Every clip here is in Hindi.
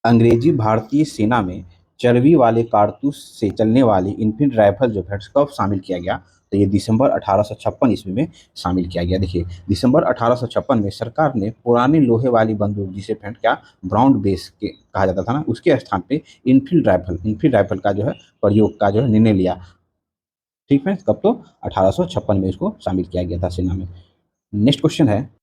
अंग्रेजी भारतीय सेना में चर्बी वाले कारतूस से चलने वाली इनफील्ड राइफल जो है कब शामिल किया गया? तो ये दिसंबर 1856 ईस्वी में शामिल किया गया। देखिए, दिसंबर 1856 में सरकार ने पुरानी लोहे वाली बंदूक, जिसे फ्रेंड क्या ब्राउन बेस के कहा जाता था ना, उसके स्थान पे इनफील्ड राइफल का जो है प्रयोग का जो है निर्णय लिया। ठीक है, कब? तो 1856 में इसको शामिल किया गया था सेना में। नेक्स्ट क्वेश्चन है।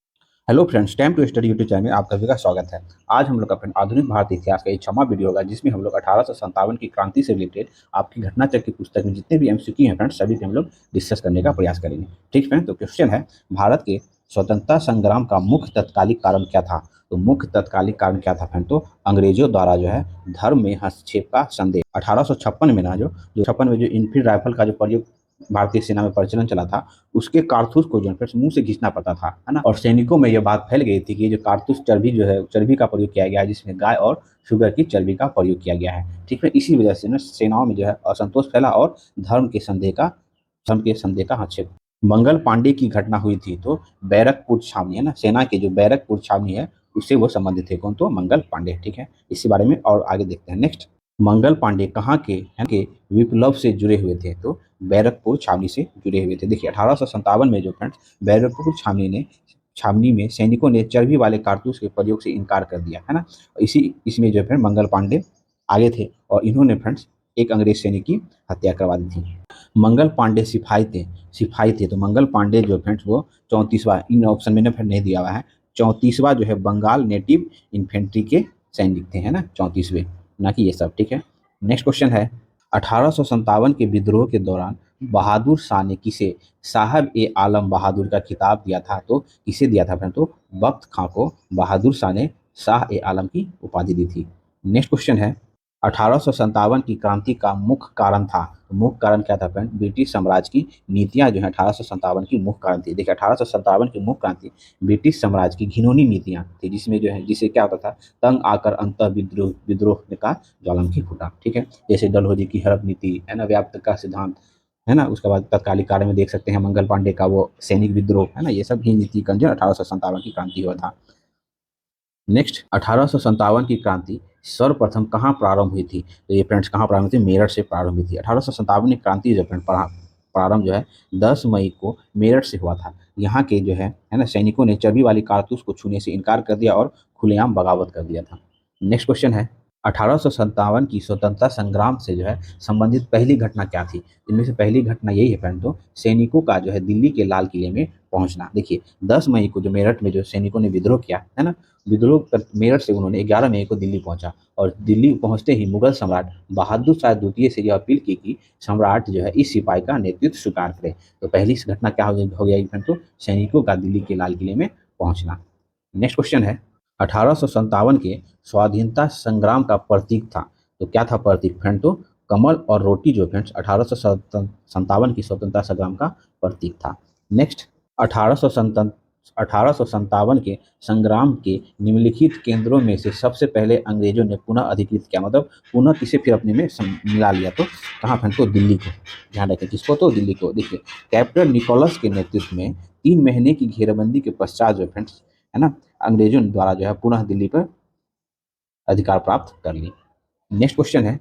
Hello friends, time to study YouTube channel में आप सभी का स्वागत है। आज हम लोग का फ्रेंड आधुनिक भारतीय इतिहास का एक 6वां वीडियो होगा, जिसमें हम लोग 1857 की क्रांति से रिलेटेड आपकी घटनाचक्र की पुस्तक में जितने भी एमसीक्यू हैं फ्रेंड्स, सभी पे हम लोग डिस्कस करने का प्रयास करेंगे। ठीक फ्रेंड, तो क्वेश्चन है, भारत के स्वतंत्रता संग्राम का मुख्य तत्कालिक कारण क्या था? तो मुख्य तत्कालिक कारण क्या था फ्रेंड? तो अंग्रेजों द्वारा जो है धर्म में हस्तक्षेप का संदेह। 1856 में ना जो 56 में जो इनफील्ड राइफल का जो प्रयोग भारतीय सेना में प्रचलन चला था, उसके कारतूस को जो है मुंह से घिसना पड़ता था, है ना। और सैनिकों में यह बात फैल गई थी कि ये जो कारतूस चर्बी जो है, चर्बी का प्रयोग किया गया है, जिसमें गाय और शुगर की चर्बी का प्रयोग किया गया है। ठीक है, इसी वजह से ना सेनाओं में जो है असंतोष फैला और धर्म के संदेह का हस्तक्षेप। मंगल पांडे की घटना हुई थी, तो बैरकपुर छावनी है ना, सेना की जो बैरकपुर छावनी है उससे वो संबंधित थे। कौन? तो मंगल पांडे। ठीक है, इसी बारे में और आगे देखते हैं। नेक्स्ट, मंगल पांडे कहाँ के हैं के विप्लव से जुड़े हुए थे? तो बैरकपुर छावनी से जुड़े हुए थे। देखिए, 1857 में जो फ्रेंड्स बैरकपुर छावनी में सैनिकों ने चर्बी वाले कारतूस के प्रयोग से इनकार कर दिया, है ना। इसी इसमें जो फ्रेंड मंगल पांडे आगे थे और इन्होंने फ्रेंड्स एक अंग्रेज सैनिक की हत्या करवा दी थी। मंगल पांडे सिपाही थे। तो मंगल पांडे जो फ्रेंड्स वो 34वां, इन ऑप्शन में फ्रेंड नहीं दिया हुआ है, 34वां जो है बंगाल नेटिव इन्फेंट्री के सैनिक थे, है ना, 34वें, ना कि ये सब। ठीक है, नेक्स्ट क्वेश्चन है, 1857 के विद्रोह के दौरान बहादुर शाह ने किसे साहब ए आलम बहादुर का खिताब दिया था? तो किसे दिया था फ्रेंड? तो बख्त खां को बहादुर शाह ने शाह ए आलम की उपाधि दी थी। नेक्स्ट क्वेश्चन है, 1857 की क्रांति का मुख्य कारण था। तो मुख्य कारण क्या था फ्रेंड? ब्रिटिश साम्राज्य की नीतियां जो है 1857 की मुख्य कारण थी। देखिए, 1857 की मुख्य क्रांति ब्रिटिश साम्राज्य की घिनौनी नीतियां थी, जिसमें जो है जिसे क्या होता था, तंग आकर अंत विद्रोह का ज्वालामुखी फूटा। ठीक है, जैसे डलहौजी की हड़प नीति, है ना, व्याप्त का सिद्धांत, है ना। उसके बाद तत्कालिक कार्य में देख सकते हैं मंगल पांडे का वो सैनिक विद्रोह, है ना। ये सब ही नीति कंजन 1857 की क्रांति हुआ था। नेक्स्ट, 1857 की क्रांति सर्वप्रथम कहाँ प्रारंभ हुई थी? तो ये फ्रेंड्स कहाँ प्रारंभ हुई थी? मेरठ से प्रारंभ हुई थी। 1857 की क्रांति जो फ्रेंड प्रारंभ जो है 10 मई को मेरठ से हुआ था। यहाँ के जो है ना, सैनिकों ने चर्बी वाली कारतूस को छूने से इनकार कर दिया और खुलेआम बगावत कर दिया था। नेक्स्ट क्वेश्चन है, 1857 की स्वतंत्रता संग्राम से जो है संबंधित पहली घटना क्या थी? इनमें से पहली घटना यही है फ्रेंड, तो सैनिकों का जो है दिल्ली के लाल किले में पहुंचना। देखिए, 10 मई को जो मेरठ में जो सैनिकों ने विद्रोह किया, है ना, मेरठ से उन्होंने 11 मई को दिल्ली पहुंचा और दिल्ली पहुंचते ही मुगल सम्राट बहादुर शाह द्वितीय से यह अपील की कि सम्राट जो है इस सिपाही का नेतृत्व स्वीकार करे। तो पहली घटना क्या हो गया फ्रेंड? तो सैनिकों का दिल्ली के लाल किले में पहुंचना। नेक्स्ट क्वेश्चन है, 1857 के स्वाधीनता संग्राम का प्रतीक था। तो क्या था प्रतीक फ्रेंड? तो कमल और रोटी जो फ्रेंड्स 1857 की स्वतंत्रता संग्राम का प्रतीक था। नेक्स्ट, 1857 के संग्राम के निम्नलिखित केंद्रों में से सबसे पहले अंग्रेजों ने पुनः अधिकृत किया, मतलब पुनः किसे फिर अपने में मिला लिया? तो कहाँ फ्रेंड? तो दिल्ली को। ध्यान रखें, किसको? तो दिल्ली को। देखिए, कैप्टन निकोलस के नेतृत्व में 3 महीने की घेराबंदी के पश्चात जो फ्रेंड्स, है ना, अंग्रेजों द्वारा जो है पुनः दिल्ली पर अधिकार प्राप्त कर ली। नेक्स्ट क्वेश्चन है,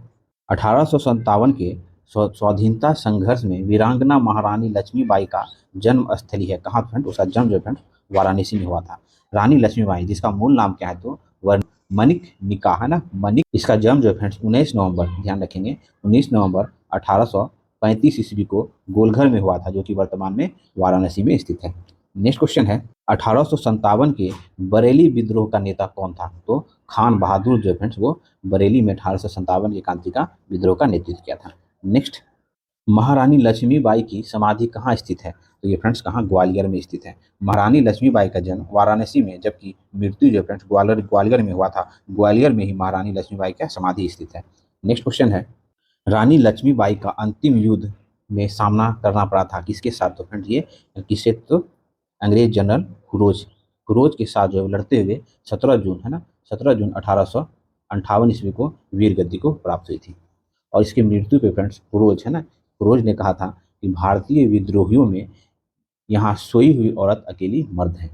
1857 के स्वाधीनता संघर्ष में वीरांगना महारानी लक्ष्मीबाई का जन्म स्थली है कहाँ फ्रेंड? उसका जन्म जो फ्रेंड वाराणसी में हुआ था। रानी लक्ष्मीबाई, जिसका मूल नाम क्या है? तो वह मनिक निका, है ना, मनिक। इसका जन्म जो फ्रेंड्स 19 नवंबर, ध्यान रखेंगे, 19 नवंबर 1835 ईस्वी को गोलघर में हुआ था, जो कि वर्तमान में वाराणसी में स्थित है। नेक्स्ट क्वेश्चन है, 1857 के बरेली विद्रोह का नेता कौन था? तो खान बहादुर जो फ्रेंड्स वो बरेली में 1857 की क्रांति का विद्रोह का नेतृत्व किया था। नेक्स्ट, महारानी लक्ष्मीबाई की समाधि कहाँ स्थित है? तो ये फ्रेंड्स कहाँ? ग्वालियर में स्थित है। महारानी लक्ष्मीबाई का जन्म वाराणसी में, जबकि मृत्यु जो फ्रेंड्स ग्वालियर में हुआ था। ग्वालियर में ही महारानी लक्ष्मीबाई का समाधि स्थित है। नेक्स्ट क्वेश्चन है, रानी लक्ष्मीबाई का अंतिम युद्ध में सामना करना पड़ा था किसके साथ? तो फ्रेंड्स ये किससे? तो अंग्रेज जनरल हुरोज के साथ जो लड़ते हुए 17 जून, है ना, 17 जून 1858 ईस्वी को वीर गद्दी को प्राप्त हुई थी। और इसकी मृत्यु पे फ्रेंड्स हुरोज, है ना, हुरोज ने कहा था कि भारतीय विद्रोहियों में यहाँ सोई हुई औरत अकेली मर्द है।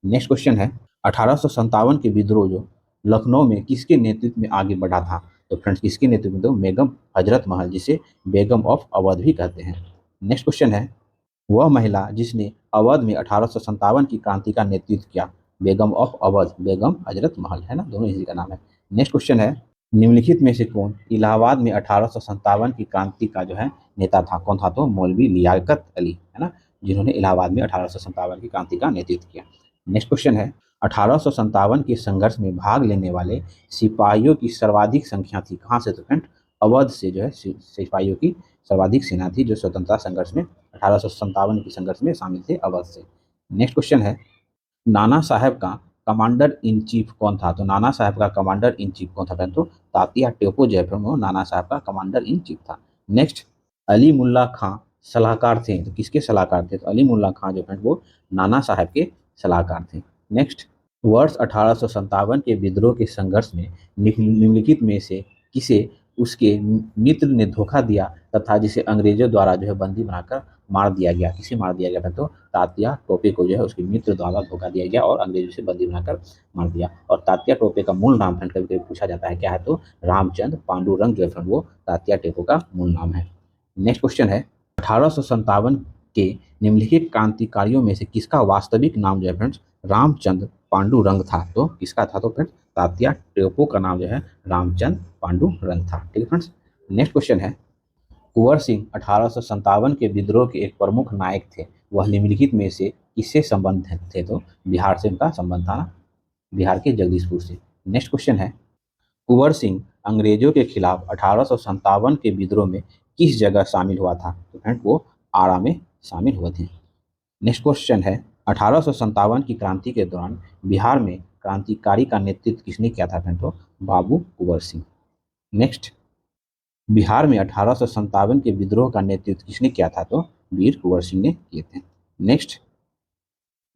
नेक्स्ट क्वेश्चन है, 1857 के विद्रोह जो लखनऊ में किसके नेतृत्व में आगे बढ़ा था? तो फ्रेंड्स किसके नेतृत्व में? तो बेगम हजरत महल, जिसे बेगम ऑफ अवध भी कहते हैं। नेक्स्ट क्वेश्चन है, वह महिला जिसने अवध में 1857 की क्रांति का नेतृत्व किया? बेगम ऑफ अवध, बेगम हजरत महल, है ना, दोनों इसी का नाम है। नेक्स्ट क्वेश्चन है, निम्नलिखित में से कौन इलाहाबाद में 1857 की क्रांति का जो है नेता था? कौन था? तो मौलवी लियाकत अली, है ना, जिन्होंने इलाहाबाद में 1857 की क्रांति का नेतृत्व किया। नेक्स्ट क्वेश्चन है, 1857 के संघर्ष में भाग लेने वाले सिपाहियों की सर्वाधिक संख्या थी? कहाँ से? तो फ्रेंड अवध से जो है सिपाहियों की सर्वाधिक सेना थी जो स्वतंत्रता संघर्ष में 1857 के संघर्ष में शामिल थे अवध से। नेक्स्ट क्वेश्चन है, नाना साहब का कमांडर इन चीफ कौन था? तो नाना साहब का कमांडर इन चीफ कौन था? तो तात्या टोपे जो है वो नाना साहब का कमांडर इन चीफ था। नेक्स्ट, अली मुल्ला खां सलाहकार थे, तो किसके सलाहकार थे? तो अली मुल्ला खां जो है वो नाना साहब के सलाहकार थे। नेक्स्ट, वर्ष 1857 के विद्रोह के संघर्ष में निम्नलिखित में से किसे उसके मित्र ने धोखा दिया तथा जिसे अंग्रेजों द्वारा जो है बंदी बनाकर मार दिया गया? किसे मार दिया गया था? तो तात्या टोपे को जो है उसके मित्र द्वारा धोखा दिया गया और अंग्रेजों से बंदी बनाकर मार दिया। और तात्या टोपे का मूल नाम फ्रेंड कभी कभी पूछा जाता है, क्या है? तो रामचंद्र पांडुरंग जो है फ्रेंड वो तात्या टोपे का मूल नाम है। नेक्स्ट क्वेश्चन है, 1857 के निम्नलिखित क्रांतिकारियों में से किसका वास्तविक नाम जो है फ्रेंड्स रामचंद्र पांडुरंग था? तो किसका था? तो फ्रेंड्स तात्या टोपे का नाम जो है रामचंद्र पांडुरंग था। ठीक है फ्रेंड्स। नेक्स्ट क्वेश्चन है, कुंवर सिंह 1857 के विद्रोह के एक प्रमुख नायक थे, वह निम्नलिखित में से किससे संबंधित थे? तो बिहार से उनका संबंध था, बिहार के जगदीशपुर से। नेक्स्ट क्वेश्चन है, कुंवर सिंह अंग्रेजों के खिलाफ 1857 के विद्रोह में किस जगह शामिल हुआ था? तो फ्रेंड वो आरा में शामिल हुए थे। नेक्स्ट क्वेश्चन है, 1857 की क्रांति के दौरान बिहार में क्रांतिकारी का नेतृत्व किसने किया था? फ्रेंड तो बाबू कुंवर सिंह। नेक्स्ट, बिहार में 1857 के विद्रोह का नेतृत्व किसने किया था? तो वीर कुंवर सिंह ने किए थे। नेक्स्ट,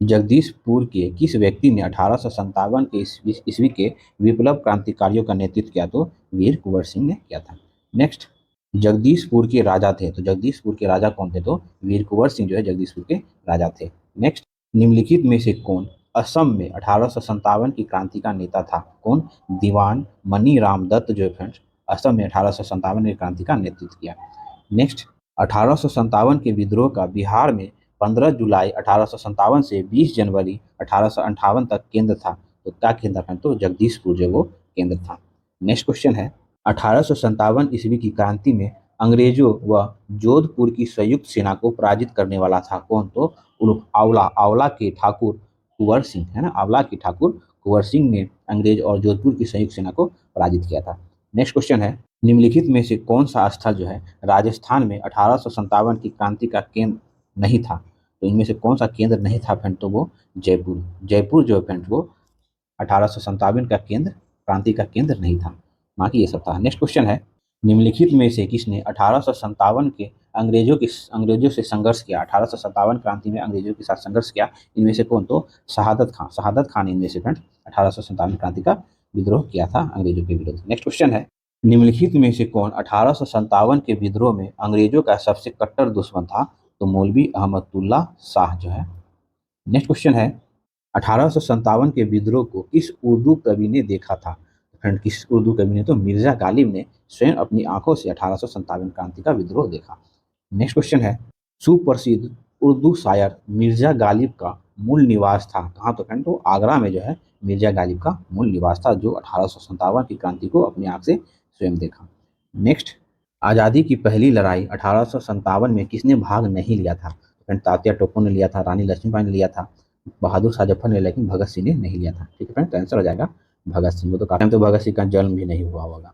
जगदीशपुर के किस व्यक्ति ने 1857 के ईस्वी के विप्लव क्रांतिकारियों का नेतृत्व किया? तो वीर कुंवर सिंह ने किया था। नेक्स्ट, जगदीशपुर के राजा थे, तो जगदीशपुर के राजा कौन थे? तो वीर कुंवर सिंह जो है जगदीशपुर के राजा थे। नेक्स्ट, निम्नलिखित में से कौन असम में 1857 की क्रांति का नेता था? कौन? दीवान मनी राम दत्त जो है फ्रेंड्स असम में 1857 की क्रांति का नेतृत्व किया। नेक्स्ट, 1857 के विद्रोह का बिहार में 15 जुलाई 1857 से 20 जनवरी 1858 तक केंद्र था, तो क्या केंद्र था? तो जगदीशपुर जो वो केंद्र था। नेक्स्ट क्वेश्चन है, 1857 ईस्वी की क्रांति में अंग्रेजों व जोधपुर की संयुक्त सेना को पराजित करने वाला था कौन? तो आंवला आंवला के ठाकुर कुंवर सिंह, है ना, आंवला के ठाकुर कुंवर सिंह ने अंग्रेज और जोधपुर की संयुक्त सेना को पराजित किया था। नेक्स्ट क्वेश्चन है, निम्नलिखित में से कौन सा स्थल जो है राजस्थान में 1857 की क्रांति का केंद्र नहीं था? तो इनमें से कौन सा केंद्र नहीं था फ्रेंड? तो वो जयपुर, जयपुर जो है फ्रेंड वो 1857 का केंद्र, क्रांति का केंद्र नहीं था, बाकी ये सब था। नेक्स्ट क्वेश्चन है, निम्नलिखित में से किसने 1857 के अंग्रेजों से संघर्ष किया? 1857 क्रांति में अंग्रेजों के साथ संघर्ष किया, इनमें से कौन? तो शहादत खान इनमें से फ्रेंड 1857 क्रांति का विद्रोह किया था अंग्रेजों के विरुद्ध। नेक्स्ट क्वेश्चन है, निम्नलिखित में से कौन 1857 के विद्रोह में अंग्रेजों का सबसे कट्टर दुश्मन था? तो मौलवी अहमदुल्ला शाह जो है। नेक्स्ट क्वेश्चन है, 1857 के विद्रोह को किस उर्दू कवि ने देखा था? फ्रेंड किस उर्दू कवि ने? तो मिर्जा गालिब ने स्वयं अपनी आंखों से 1857 क्रांति का विद्रोह देखा। नेक्स्ट क्वेश्चन है, सुप्रसिद्ध उर्दू शायर मिर्जा गालिब का मूल निवास था कहाँ? तो फ्रेंड तो आगरा में जो है मिर्जा गालिब का मूल निवास था, जो 1857 की क्रांति को अपनी आंख से स्वयं देखा। नेक्स्ट, आज़ादी की पहली लड़ाई 1857 में किसने भाग नहीं लिया था? फ्रेंड तात्या टोपे ने लिया था, रानी लक्ष्मीबाई ने लिया था, बहादुर शाह जफर ने, लेकिन भगत सिंह ने नहीं लिया था। ठीक है फ्रेंड, तो आंसर हो जाएगा भगत सिंह। वो तो काफी, तो भगत सिंह का जन्म भी नहीं हुआ होगा।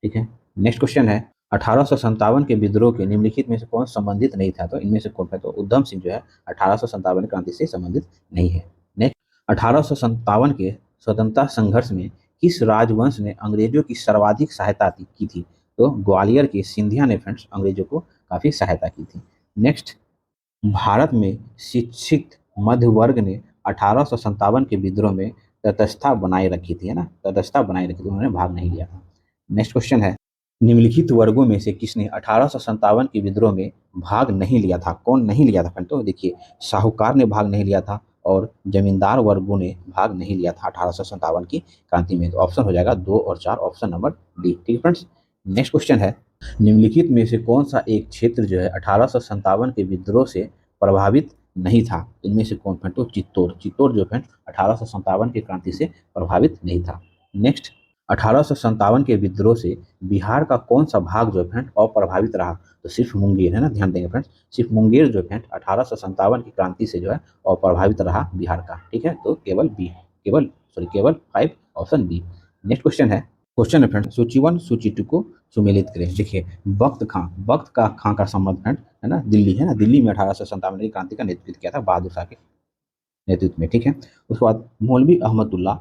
ठीक है। नेक्स्ट क्वेश्चन है, 1857 के विद्रोह के निम्नलिखित में से कौन संबंधित नहीं था? तो इनमें से कौन है? तो उधम सिंह जो है 1857 क्रांति से संबंधित नहीं है। नेक्स्ट, 1857 के स्वतंत्रता संघर्ष में किस राजवंश ने अंग्रेजों की सर्वाधिक सहायता की थी? तो ग्वालियर के सिंधिया ने फ्रेंड्स अंग्रेजों को काफी सहायता की थी। नेक्स्ट, भारत में शिक्षित मध्य वर्ग ने 1857 के विद्रोह में तटस्थता बनाए रखी थी, है ना, तटस्थता बनाए रखी थी, उन्होंने भाग नहीं लिया था। नेक्स्ट क्वेश्चन है, निम्नलिखित वर्गों में से किसने 1857 के विद्रोह में भाग नहीं लिया था? कौन नहीं लिया था? तो देखिए, साहूकार ने भाग नहीं लिया था और जमींदार वर्गों ने भाग नहीं लिया था 1857 की क्रांति में। तो ऑप्शन हो जाएगा 2 और 4, ऑप्शन नंबर डी। ठीक है फ्रेंड्स, नेक्स्ट क्वेश्चन है, निम्नलिखित में से कौन सा एक क्षेत्र जो है 1857 के विद्रोह से प्रभावित नहीं था? इनमें से कौन? फ्रेंड तो चित्तौड़, चित्तौड़ जो फ्रेंड 1857 की क्रांति से प्रभावित नहीं था। नेक्स्ट, 1857 के विद्रोह से बिहार का कौन सा भाग जो है फ्रेंड अप्रभावित रहा? तो सिर्फ मुंगेर है ना, ध्यान देंगे फ्रेंड्स, सिर्फ मुंगेर जो फ्रेंड 1857 की क्रांति से जो है अप्रभावित रहा बिहार का। ठीक है, तो केवल बी, केवल 5, ऑप्शन बी। नेक्स्ट क्वेश्चन है, क्वेश्चन है फ्रेंड, सूची 1 सूची 2 को सुमेलित करें। देखिए, वक्त का खां का संबंध फ्रेंड है ना दिल्ली है ना, दिल्ली में 1857 की क्रांति का नेतृत्व किया था बहादुर शाह के नेतृत्व में। ठीक है, उसके बाद मौलवी अहमदुल्ला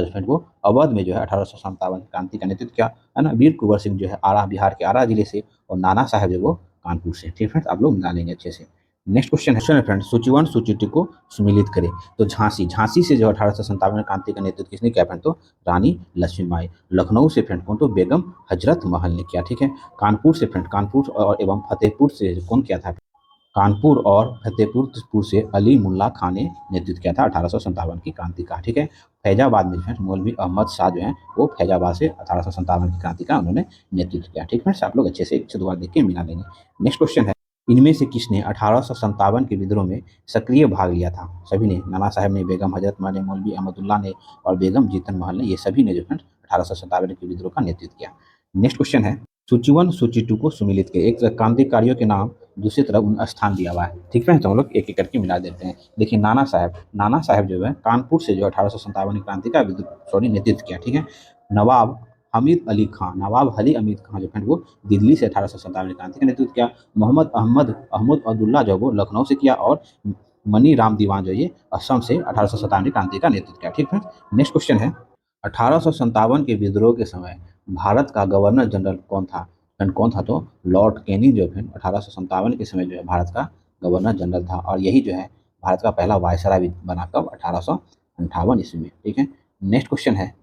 जो है वो अवध में जो है 1857 क्रांति का नेतृत्व किया है ना। वीर कुंवर सिंह जो है आरा, बिहार के आरा जिले से, और नाना साहब जो वो कानपुर से। ठीक है, आप लोग मिला लेंगे अच्छे से। नेक्स्ट क्वेश्चन है फ्रेंड, सूची 1 सूची 2 को सुमिलित करें। तो झांसी से जो 1857 क्रांति का नेतृत्व किसने किया फ्रेंड? तो रानी लक्ष्मीबाई। लखनऊ से फ्रेंड कौन? तो बेगम हजरत महल ने किया। ठीक है, कानपुर से फ्रेंड, कानपुर और एवं फतेहपुर से कौन किया था? कानपुर और फतेहपुर से अली मुल्ला खां ने नेतृत्व किया था 1857 की क्रांति का। ठीक है, फैजाबाद में फ्रेंड्स मौलवी अहमद शाह जो हैं वो फैजाबाद से 1857 की क्रांति का उन्होंने नेतृत्व किया। ठीक है, आप लोग अच्छे से एक से दो बार देख के मिला लेंगे। नेक्स्ट क्वेश्चन है, इनमें से किसने 1857 के विद्रोह में सक्रिय भाग लिया था? सभी ने, नाना साहब ने, बेगम हजरत महल ने, मौलवी अहमदुल्ला ने और बेगम जीतन महल ने, ये सभी ने जो है 1857 के विद्रोह का नेतृत्व किया। नेक्स्ट क्वेश्चन है, सूची 1 सूची 2 को सुमिलित करें। एक तरफ क्रांतिकारियों के नाम, दूसरी तरफ उन स्थान दिया हुआ है। ठीक है, तो हम लोग एक एक करके मिला देते हैं। देखिए, नाना साहब जो है कानपुर से जो 1857 की क्रांति का नेतृत्व किया। ठीक है, नवाब नवाब अली अमीद खां जो है वो दिल्ली से 1857 की क्रांति का नेतृत्व किया। अहमद अब्दुल्ला जो वो लखनऊ से किया, और मनी राम दीवान जो ये असम से 1857 की क्रांति का नेतृत्व किया। ठीक है, नेक्स्ट क्वेश्चन है, 1857 के विद्रोह के समय भारत का गवर्नर जनरल कौन था? कौन था? तो लॉर्ड कैनिंग जो है 1857 के समय जो है भारत का गवर्नर जनरल था, और यही जो है भारत का पहला वायसराय भी बना कब? 1858 ईस्वी में। ठीक है, नेक्स्ट क्वेश्चन है,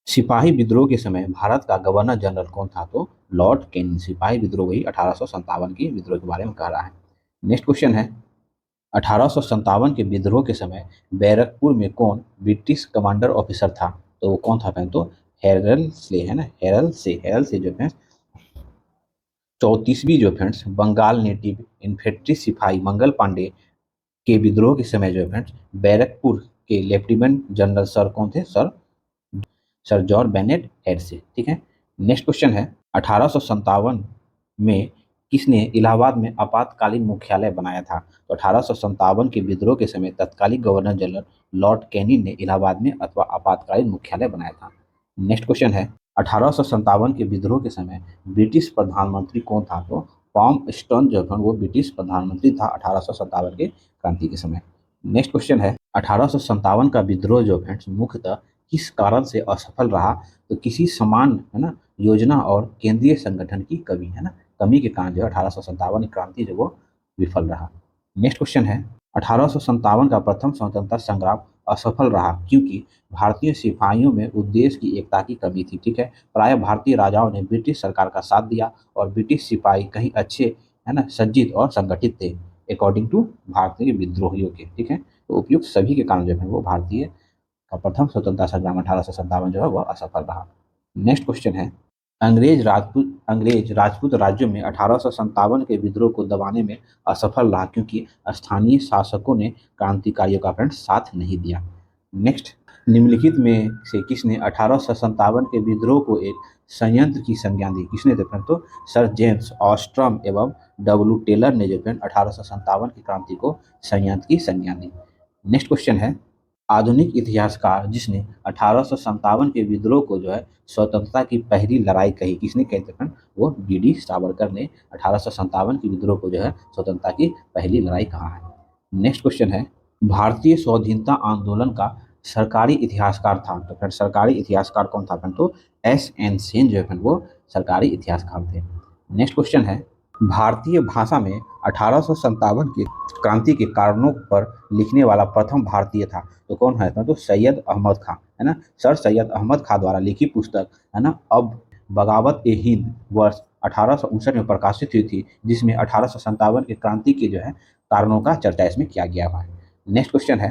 सिपाही विद्रोह के समय भारत का गवर्नर जनरल कौन था? तो लॉर्ड कैनिंग। सिपाही विद्रोह वही 1857 की विद्रोह के बारे में कह रहा है। नेक्स्ट क्वेश्चन है, 1857 के विद्रोह के समय बैरकपुर में कौन ब्रिटिश कमांडर ऑफिसर था? तो वो कौन था? तो हेरल से है ना, हेरल से जो है 34वीं जो फ्रेंड्स बंगाल नेटिव इन्फेंट्री सिपाही मंगल पांडे के विद्रोह के समय जो फ्रेंड्स बैरकपुर के लेफ्टिनेंट जनरल सर कौन थे? सर जॉर्ज बेनेट हेड से। ठीक है, नेक्स्ट क्वेश्चन है, 1857 में किसने इलाहाबाद में आपातकालीन मुख्यालय बनाया था? तो 1857 के विद्रोह के समय तत्कालीन गवर्नर जनरल लॉर्ड कैनिंग ने इलाहाबाद में अथवा आपातकालीन मुख्यालय बनाया था। नेक्स्ट क्वेश्चन है, 1857 के विद्रोह के समय ब्रिटिश प्रधानमंत्री कौन था? तो पाम जो वो ब्रिटिश प्रधानमंत्री था 1857 के क्रांति के समय। नेक्स्ट क्वेश्चन है, 1857 का विद्रोह जो फ्रेंड्स मुख्यतः किस कारण से असफल रहा? तो किसी समान है ना योजना और केंद्रीय संगठन की कमी है ना, कमी के कारण जो 1857 की क्रांति जो वो विफल रहा। नेक्स्ट क्वेश्चन है, 1857 का प्रथम स्वतंत्रता संग्राम असफल रहा क्योंकि भारतीय सिपाहियों में उद्देश्य की एकता की कमी थी। ठीक है, प्राय भारतीय राजाओं ने ब्रिटिश सरकार का साथ दिया और ब्रिटिश सिपाही कहीं अच्छे है ना सज्जित और संगठित थे अकॉर्डिंग टू भारतीय विद्रोहियों के। ठीक है, तो उपयुक्त सभी के कारण जो है वो भारतीय का प्रथम स्वतंत्रता संग्राम 1857 जो है वह असफल रहा। नेक्स्ट क्वेश्चन है, अंग्रेज राजपूत राज्यों में 1857 के विद्रोह को दबाने में असफल रहा क्योंकि स्थानीय शासकों ने क्रांतिकारियों का फ्रेंड साथ नहीं दिया। नेक्स्ट, निम्नलिखित में से किसने 1857 के विद्रोह को एक संयंत्र की संज्ञा दी? किसने थे फ्रेंड? तो सर जेम्स ऑस्ट्रम एवं डब्ल्यू टेलर ने जो फ्रेंड 1857 की क्रांति को संयंत्र की संज्ञा दी। नेक्स्ट क्वेश्चन है, आधुनिक इतिहासकार जिसने 1857 के विद्रोह को जो है स्वतंत्रता की पहली लड़ाई कही, किसने कहते हैं? वो बीडी सावरकर ने 1857 के विद्रोह को जो है स्वतंत्रता की पहली लड़ाई कहा है। नेक्स्ट क्वेश्चन है, भारतीय स्वाधीनता आंदोलन का सरकारी इतिहासकार था? तो फिर सरकारी इतिहासकार कौन था? तो एस.एन. सेन जो है वो सरकारी इतिहासकार थे। नेक्स्ट क्वेश्चन है, भारतीय भाषा में 1857 की क्रांति के कारणों पर लिखने वाला प्रथम भारतीय था? तो कौन है? तो सैयद अहमद खां है ना, सर सैयद अहमद खां द्वारा लिखी पुस्तक है ना अब बगावत ए हिंद वर्ष 1859 में प्रकाशित हुई थी, जिसमें 1857 की क्रांति के जो है कारणों का चर्चा इसमें किया गया हुआ है। नेक्स्ट क्वेश्चन है,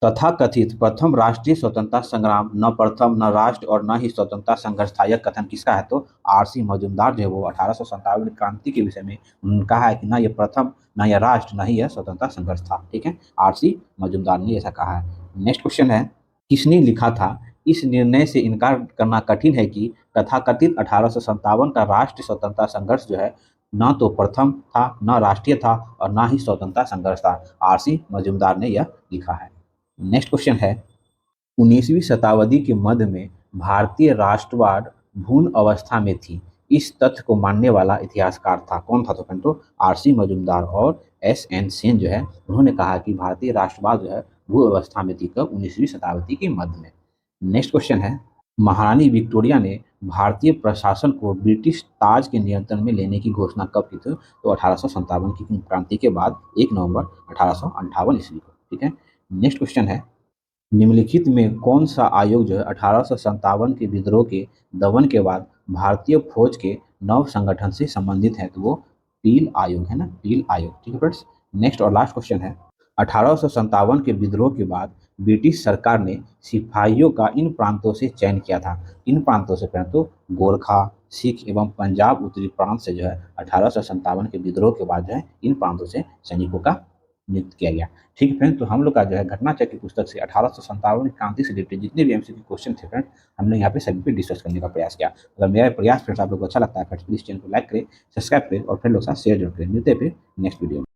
तथाकथित प्रथम राष्ट्रीय स्वतंत्रता संग्राम न प्रथम न राष्ट्र और न ही स्वतंत्रता संघर्ष था, यह कथन किसका है? तो आरसी मजूमदार जो है वो 1857 की क्रांति के विषय में उन्होंने कहा है कि ना यह प्रथम न यह राष्ट्र न ही यह स्वतंत्रता संघर्ष था। ठीक है, आरसी मजूमदार ने ऐसा कहा है। नेक्स्ट क्वेश्चन है, किसने लिखा था, इस निर्णय से इनकार करना कठिन है कि तथाकथित 1857 का राष्ट्रीय स्वतंत्रता संघर्ष जो है न तो प्रथम था न राष्ट्रीय था और न ही स्वतंत्रता संघर्ष था। आरसी मजूमदार ने यह लिखा है। नेक्स्ट क्वेश्चन है, 19वीं शताब्दी के मध्य में भारतीय राष्ट्रवाद भ्रूण अवस्था में थी, इस तथ्य को मानने वाला इतिहासकार था। कौन था? तो आरसी मजूमदार और एस.एन. सेन जो है उन्होंने कहा कि भारतीय राष्ट्रवाद जो है भ्रूण अवस्था में थी कब? 19वीं शताब्दी के मध्य में। नेक्स्ट क्वेश्चन है, महारानी विक्टोरिया ने भारतीय प्रशासन को ब्रिटिश ताज के नियंत्रण में लेने की घोषणा कब की थी? तो 1857 की क्रांति के बाद 1 नवंबर 1858 ईस्वी को। ठीक है, नेक्स्ट क्वेश्चन है, निम्नलिखित में कौन सा आयोग जो है 1857 के विद्रोह के दमन के बाद भारतीय फौज के नव संगठन से संबंधित है? तो वो पील आयोग है ना, पील आयोग। ठीक है फ्रेंड्स, नेक्स्ट और लास्ट क्वेश्चन है, 1857 के विद्रोह के बाद ब्रिटिश सरकार ने सिपाहियों का इन प्रांतों से चयन किया था। इन प्रांतों से पहले तो गोरखा, सिख एवं पंजाब उत्तरी प्रांत से जो है 1857 के विद्रोह के बाद जो है इन प्रांतों से सैनिकों का नियुक्त किया गया। ठीक है फ्रेंड, तो हम लोग का जो है घटनाचक्र की पुस्तक से 1857 की क्रांति से रिलेटेड जितने भी एमसीक्यू क्वेश्चन थे फ्रेंड, हमने यहाँ पे सभी पे डिस्कस करने का प्रयास किया। अगर मेरा प्रयास फ्रेंड्स आप लोग को अच्छा लगता है फ्रेंड्स, प्लीज चैनल को लाइक करें, सब्सक्राइब करें और फ्रेंड लोग के साथ शेयर जरूर करें। मिलते हैं फिर नेक्स्ट वीडियो में।